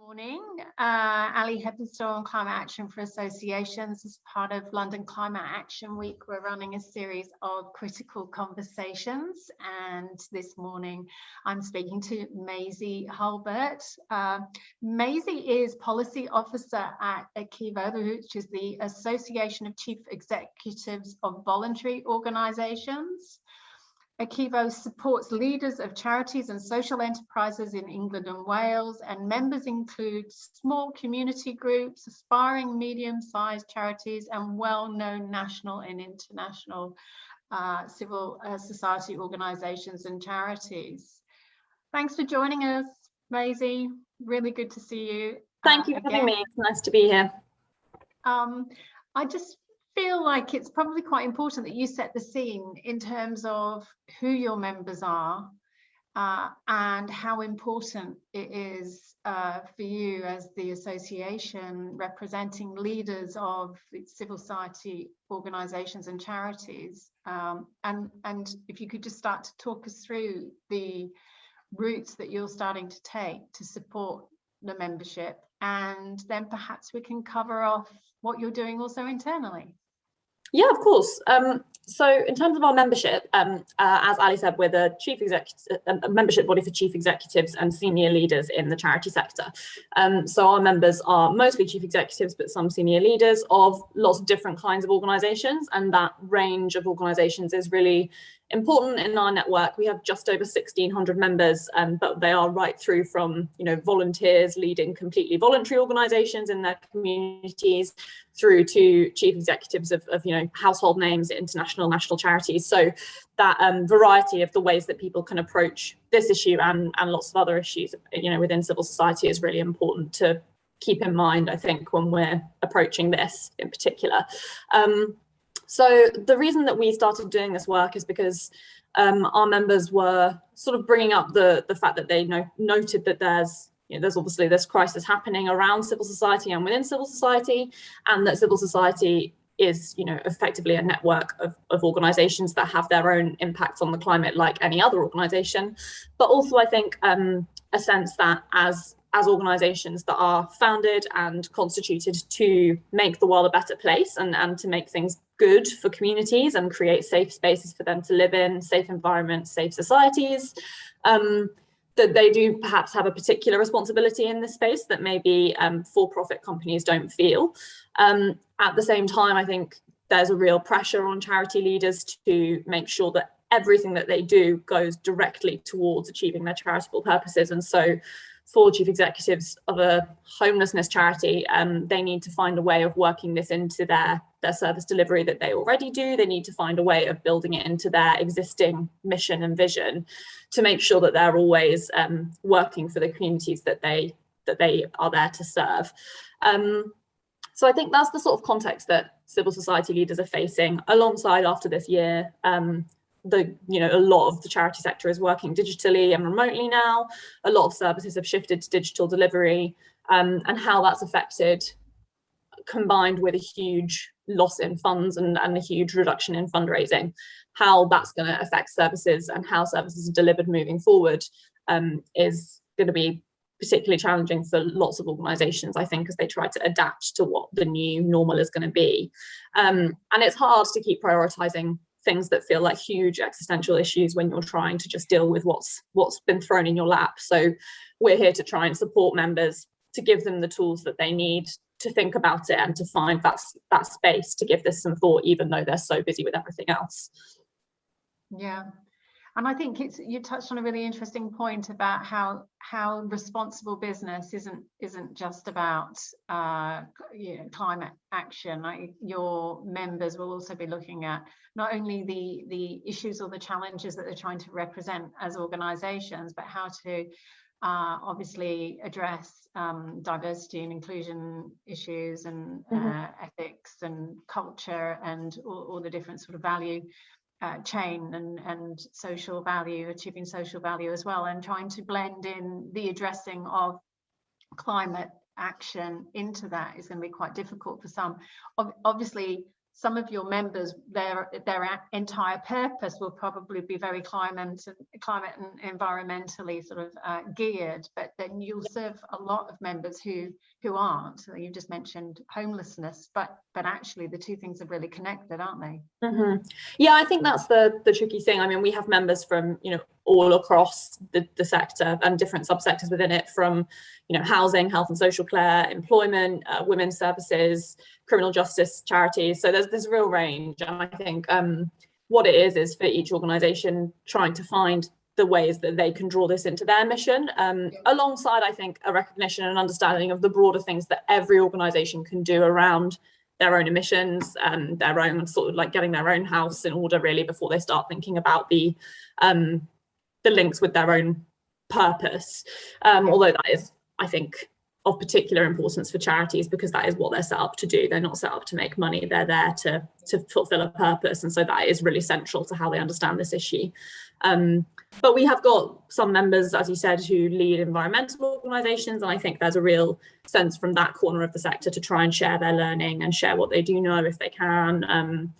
Morning, Ali Heppenstall on Climate Action for Associations. As part of London Climate Action Week, we're running a series of critical conversations, and this morning I'm speaking to Maisie Hulbert. Maisie is Policy Officer at ACEVO, which is the Association of Chief Executives of Voluntary Organisations. ACEVO supports leaders of charities and social enterprises in England and Wales, and members include small community groups, aspiring medium-sized charities, and well-known national and international civil society organisations and charities. Thanks for joining us, Maisie. Really good to see you. Thank you for having me. It's nice to be here. I just feel like it's probably quite important that you set the scene in terms of who your members are and how important it is for you as the association representing leaders of civil society organisations and charities. And if you could just start to talk us through the routes that you're starting to take to support the membership, and then perhaps we can cover off what you're doing also internally. Yeah, of course. So in terms of our membership, as Ali said, we're the membership body for chief executives and senior leaders in the charity sector. So our members are mostly chief executives, but some senior leaders of lots of different kinds of organisations, and that range of organisations is really important in our network. We have just over 1,600 members, but they are right through from volunteers leading completely voluntary organisations in their communities, through to chief executives of household names, international, national charities. So that variety of the ways that people can approach this issue and lots of other issues within civil society is really important to keep in mind, I think, when we're approaching this in particular. So the reason that we started doing this work is because our members were sort of bringing up the fact that they noted that there's obviously this crisis happening around civil society and within civil society, and that civil society is effectively a network of organisations that have their own impacts on the climate like any other organisation, but also I think a sense that as organisations that are founded and constituted to make the world a better place and to make things good for communities and create safe spaces for them to live in, safe environments, safe societies, that they do perhaps have a particular responsibility in this space that maybe for-profit companies don't feel. At the same time, I think there's a real pressure on charity leaders to make sure that everything that they do goes directly towards achieving their charitable purposes. And so for chief executives of a homelessness charity, they need to find a way of working this into their service delivery that they already do. They need to find a way of building it into their existing mission and vision to make sure that they're always working for the communities that they are there to serve. So I think that's the sort of context that civil society leaders are facing, alongside after this year. A lot of the charity sector is working digitally and remotely now. A lot of services have shifted to digital delivery, and how that's affected, combined with a huge loss in funds and a huge reduction in fundraising, how that's going to affect services and how services are delivered moving forward is going to be particularly challenging for lots of organisations, I think, as they try to adapt to what the new normal is going to be. And it's hard to keep prioritising things that feel like huge existential issues when you're trying to just deal with what's been thrown in your lap. So we're here to try and support members, to give them the tools that they need to think about it and to find that space to give this some thought, even though they're so busy with everything else. Yeah. And I think you touched on a really interesting point about how responsible business isn't just about climate action. Your members will also be looking at not only the issues or the challenges that they're trying to represent as organisations, but how to obviously address diversity and inclusion issues and ethics and culture and all the different sort of value chain and social value, achieving social value as well, and trying to blend in the addressing of climate action into that is going to be quite difficult for some. Obviously, some of your members, their entire purpose will probably be very climate and environmentally sort of geared, but then you'll serve a lot of members who aren't. So you just mentioned homelessness, but actually the two things are really connected, aren't they? Mm-hmm. Yeah, I think that's the tricky thing. I mean, we have members from, you know, all across the sector and different subsectors within it, from, you know, housing, health and social care, employment, women's services, criminal justice charities. So there's a real range. And I think what it is for each organisation trying to find the ways that they can draw this into their mission, alongside, I think, a recognition and understanding of the broader things that every organisation can do around their own emissions and their own sort of like getting their own house in order, really, before they start thinking about the links with their own purpose. Although that is, I think, of particular importance for charities, because that is what they're set up to do. They're not set up to make money. They're there to fulfill a purpose. And so that is really central to how they understand this issue. But we have got some members, as you said, who lead environmental organisations. And I think there's a real sense from that corner of the sector to try and share their learning and share what they do know if they can.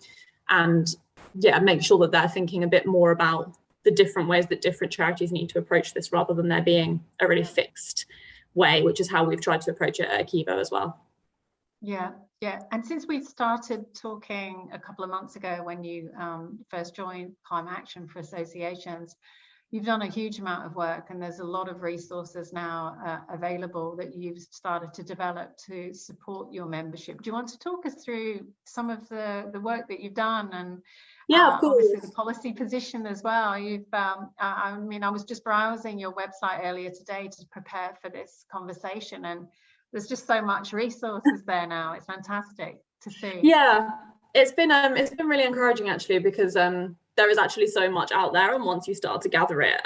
And yeah, make sure that they're thinking a bit more about the different ways that different charities need to approach this, rather than there being a really fixed way, which is how we've tried to approach it at ACEVO as well. Yeah. And since we started talking a couple of months ago, when you first joined Climate Action for Associations, you've done a huge amount of work, and there's a lot of resources now available that you've started to develop to support your membership. Do you want to talk us through some of the work that you've done, and of course, obviously the policy position as well? You've I mean, I was just browsing your website earlier today to prepare for this conversation, and there's just so much resources there now. It's fantastic to see. Yeah, it's been really encouraging, actually, because there is actually so much out there, and once you start to gather it,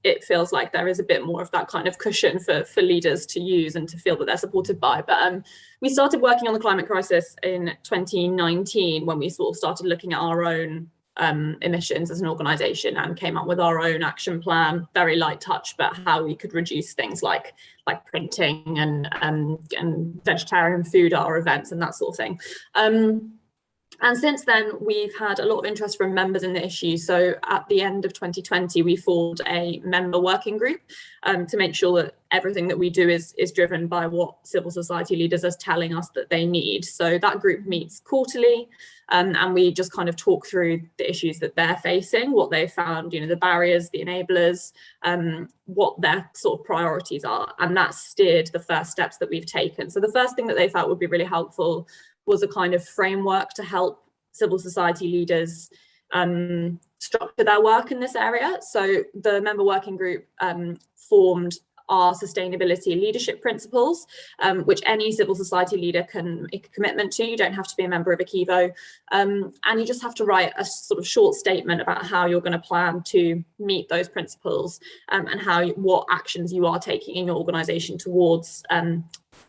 it feels like there is a bit more of that kind of cushion for leaders to use and to feel that they're supported by. But we started working on the climate crisis in 2019, when we sort of started looking at our own emissions as an organisation, and came up with our own action plan, very light touch, but how we could reduce things like printing and vegetarian food at our events and that sort of thing. And since then, we've had a lot of interest from members in the issue. So at the end of 2020, we formed a member working group to make sure that everything that we do is driven by what civil society leaders are telling us that they need. So that group meets quarterly, and we just kind of talk through the issues that they're facing, what they found, you know, the barriers, the enablers, what their sort of priorities are. And that steered the first steps that we've taken. So the first thing that they felt would be really helpful was a kind of framework to help civil society leaders structure their work in this area. So the member working group formed our sustainability leadership principles, which any civil society leader can make a commitment to. You don't have to be a member of ACEVO, and you just have to write a sort of short statement about how you're going to plan to meet those principles, and what actions you are taking in your organisation towards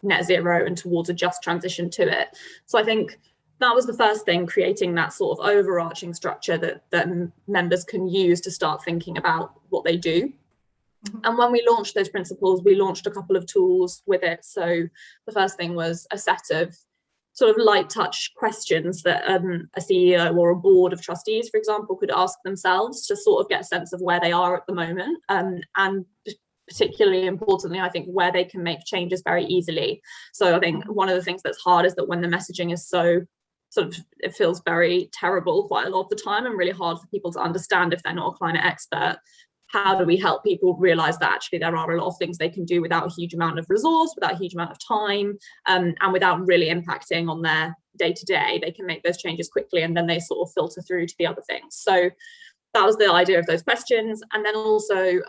net zero and towards a just transition to it. So I think that was the first thing, creating that sort of overarching structure that members can use to start thinking about what they do. And when we launched those principles, we launched a couple of tools with it. So the first thing was a set of sort of light touch questions that a CEO or a board of trustees, for example, could ask themselves to sort of get a sense of where they are at the moment, and particularly importantly, I think, where they can make changes very easily. So I think one of the things that's hard is that when the messaging is so sort of, it feels very terrible quite a lot of the time, and really hard for people to understand if they're not a climate expert. How do we help people realise that actually there are a lot of things they can do without a huge amount of resource, without a huge amount of time, and without really impacting on their day-to-day? They can make those changes quickly, and then they sort of filter through to the other things. So that was the idea of those questions. And then also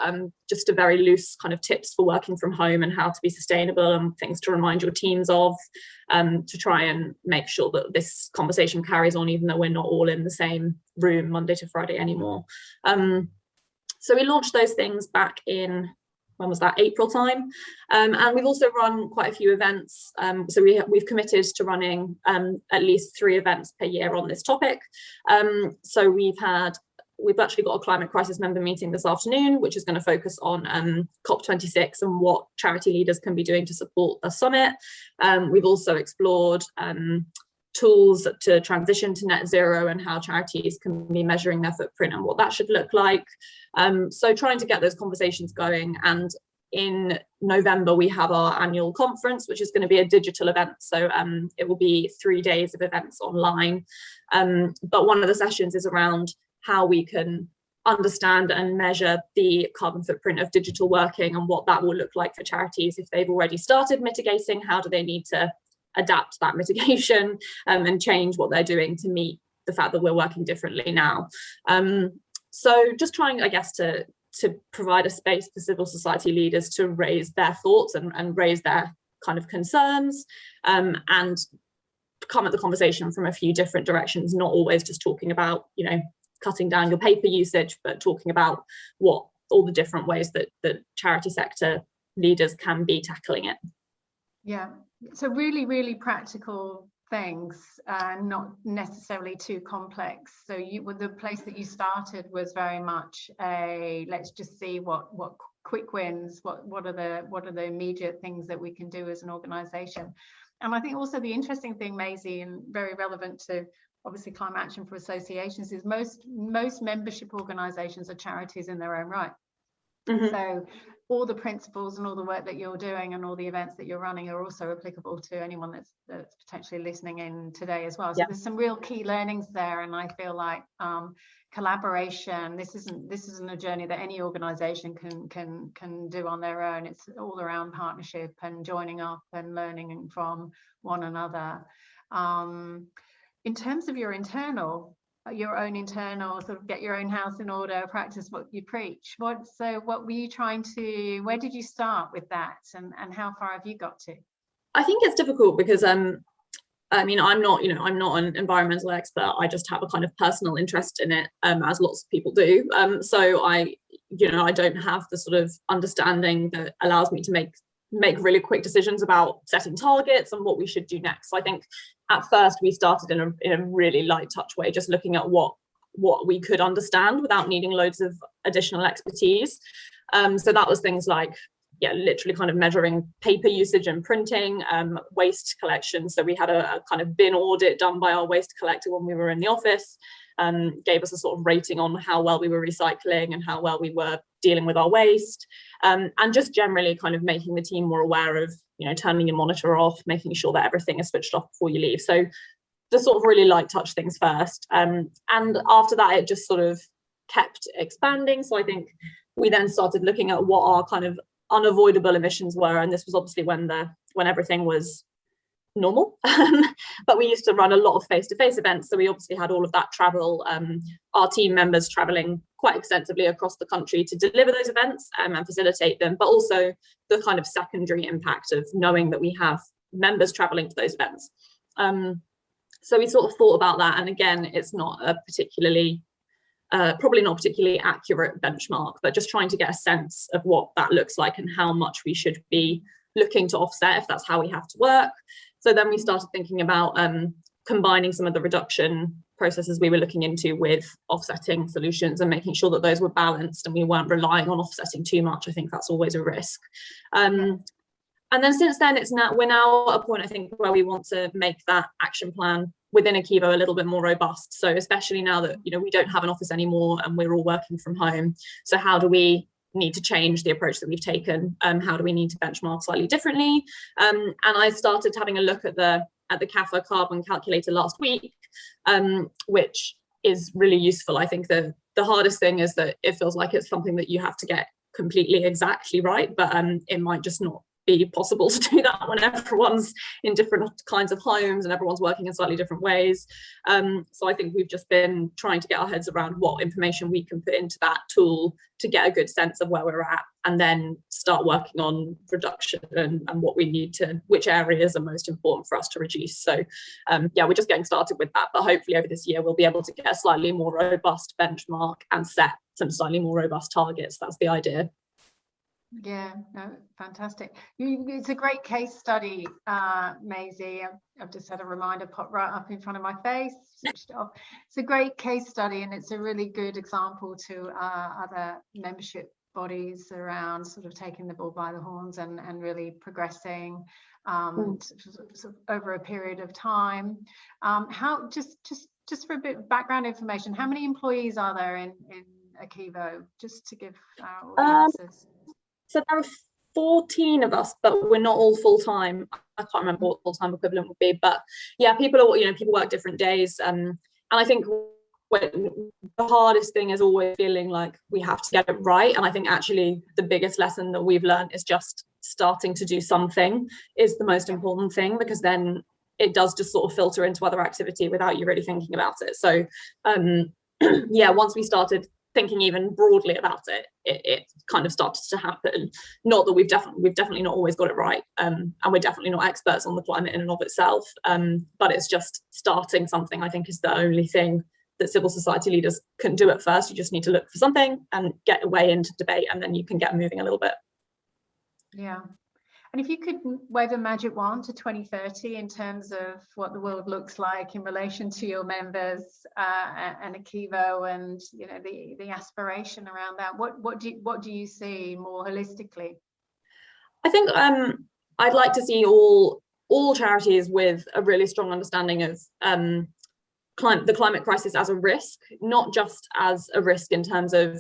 just a very loose kind of tips for working from home and how to be sustainable, and things to remind your teams of, to try and make sure that this conversation carries on, even though we're not all in the same room Monday to Friday anymore. So we launched those things back in, when was that, April time, and we've also run quite a few events. So we've committed to running at least 3 events per year on this topic. So we've actually got a climate crisis member meeting this afternoon, which is going to focus on COP26 and what charity leaders can be doing to support the summit. We've also explored tools to transition to net zero and how charities can be measuring their footprint and what that should look like. So trying to get those conversations going. And in November, we have our annual conference, which is going to be a digital event. So it will be 3 days of events online. But one of the sessions is around how we can understand and measure the carbon footprint of digital working and what that will look like for charities. If they've already started mitigating, how do they need to adapt that mitigation and change what they're doing to meet the fact that we're working differently now. So just trying, I guess, to provide a space for civil society leaders to raise their thoughts and raise their kind of concerns, and come at the conversation from a few different directions, not always just talking about, you know, cutting down your paper usage, but talking about what all the different ways that the charity sector leaders can be tackling it. Yeah, so really, really practical things, not necessarily too complex. So the place that you started was very much a let's just see what quick wins, what are the immediate things that we can do as an organization. And I think also the interesting thing, Maisie, and very relevant to obviously climate action for associations, is most membership organizations are charities in their own right. Mm-hmm. So all the principles and all the work that you're doing and all the events that you're running are also applicable to anyone that's potentially listening in today as well. So there's some real key learnings there, and I feel like collaboration, this isn't a journey that any organization can do on their own. It's all around partnership and joining up and learning from one another. In terms of your own internal sort of get your own house in order, practice what you preach. What were you trying to, where did you start with that, and how far have you got to? I think it's difficult because I mean, I'm not an environmental expert. I just have a kind of personal interest in it, as lots of people do. So I don't have the sort of understanding that allows me to make really quick decisions about setting targets and what we should do next. So I think at first we started in a really light touch way, just looking at what we could understand without needing loads of additional expertise. So that was things like, literally kind of measuring paper usage and printing, waste collection. So we had a kind of bin audit done by our waste collector when we were in the office, gave us a sort of rating on how well we were recycling and how well we were dealing with our waste, and just generally kind of making the team more aware of, turning your monitor off, making sure that everything is switched off before you leave. So the sort of really light touch things first. And after that, it just sort of kept expanding. So I think we then started looking at what our kind of unavoidable emissions were. And this was obviously when everything was normal, but we used to run a lot of face-to-face events, so we obviously had all of that travel, our team members traveling quite extensively across the country to deliver those events and facilitate them, but also the kind of secondary impact of knowing that we have members traveling to those events. So we sort of thought about that, and again, it's not a particularly probably not particularly accurate benchmark, but just trying to get a sense of what that looks like and how much we should be looking to offset if that's how we have to work. So then we started thinking about combining some of the reduction processes we were looking into with offsetting solutions and making sure that those were balanced and we weren't relying on offsetting too much. I think that's always a risk. And then since then, we're now at a point, I think, where we want to make that action plan within ACEVO a little bit more robust. So especially now that we don't have an office anymore and we're all working from home. So how do we need to change the approach that we've taken? How do we need to benchmark slightly differently? And I started having a look at the CAFA carbon calculator last week, which is really useful. I think the hardest thing is that it feels like it's something that you have to get completely exactly right, but it might just not be possible to do that when everyone's in different kinds of homes and everyone's working in slightly different ways. So I think we've just been trying to get our heads around what information we can put into that tool to get a good sense of where we're at, and then start working on reduction and what we need to, which areas are most important for us to reduce. So we're just getting started with that, but hopefully over this year we'll be able to get a slightly more robust benchmark and set some slightly more robust targets. That's the idea. Yeah, no, fantastic. It's a great case study, Maisie. I've just had a reminder pop right up in front of my face, switched off. It's a great case study, and it's a really good example to other membership bodies around sort of taking the bull by the horns and really progressing sort of over a period of time. How just for a bit of background information, how many employees are there in ACEVO, just to give our audiences? So there are 14 of us, but we're not all full-time. I can't remember what full-time equivalent would be, but yeah, people work different days. And I think the hardest thing is always feeling like we have to get it right. And I think actually the biggest lesson that we've learned is just starting to do something is the most important thing, because then it does just sort of filter into other activity without you really thinking about it. So yeah, once we started thinking even broadly about it, it kind of started to happen. Not that we've definitely not always got it right, and we're definitely not experts on the climate in and of itself, but it's just starting something, I think, is the only thing that civil society leaders can do at first. You just need to look for something and get away into debate, and then you can get moving a little bit. Yeah. And if you could wave a magic wand to 2030 in terms of what the world looks like in relation to your members and ACEVO, and the aspiration around that, what do you see more holistically? I think I'd like to see all charities with a really strong understanding of the climate crisis as a risk, not just as a risk in terms of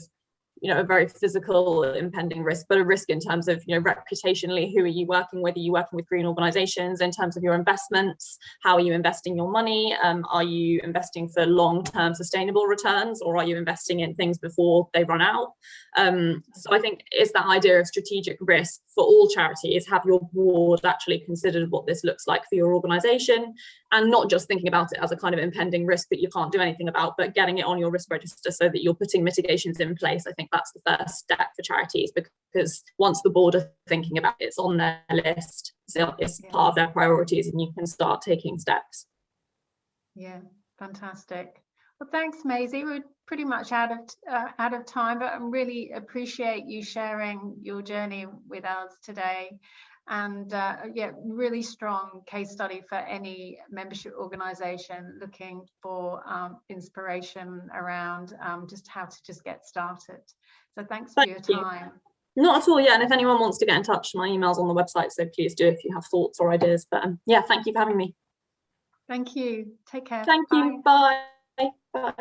a very physical impending risk, but a risk in terms of reputationally, who are you working with? Are you working with green organizations? In terms of your investments, how are you investing your money? Are you investing for long-term sustainable returns, or are you investing in things before they run out? So I think it's that idea of strategic risk for all charities. Have your board actually considered what this looks like for your organization, and not just thinking about it as a kind of impending risk that you can't do anything about, but getting it on your risk register so that you're putting mitigations in place. I think that's the first step for charities, because once the board are thinking about it, it's on their list, so it's part of their priorities, and you can start taking steps. Yeah, fantastic. Well, thanks, Maisie. We're pretty much out of time, but I really appreciate you sharing your journey with us today. And yeah, really strong case study for any membership organisation looking for inspiration around just how to just get started. So thanks for your time. Not at all, yeah. And if anyone wants to get in touch, my email's on the website, so please do if you have thoughts or ideas. But yeah, thank you for having me. Thank you. Take care. Thank you. Bye. Bye.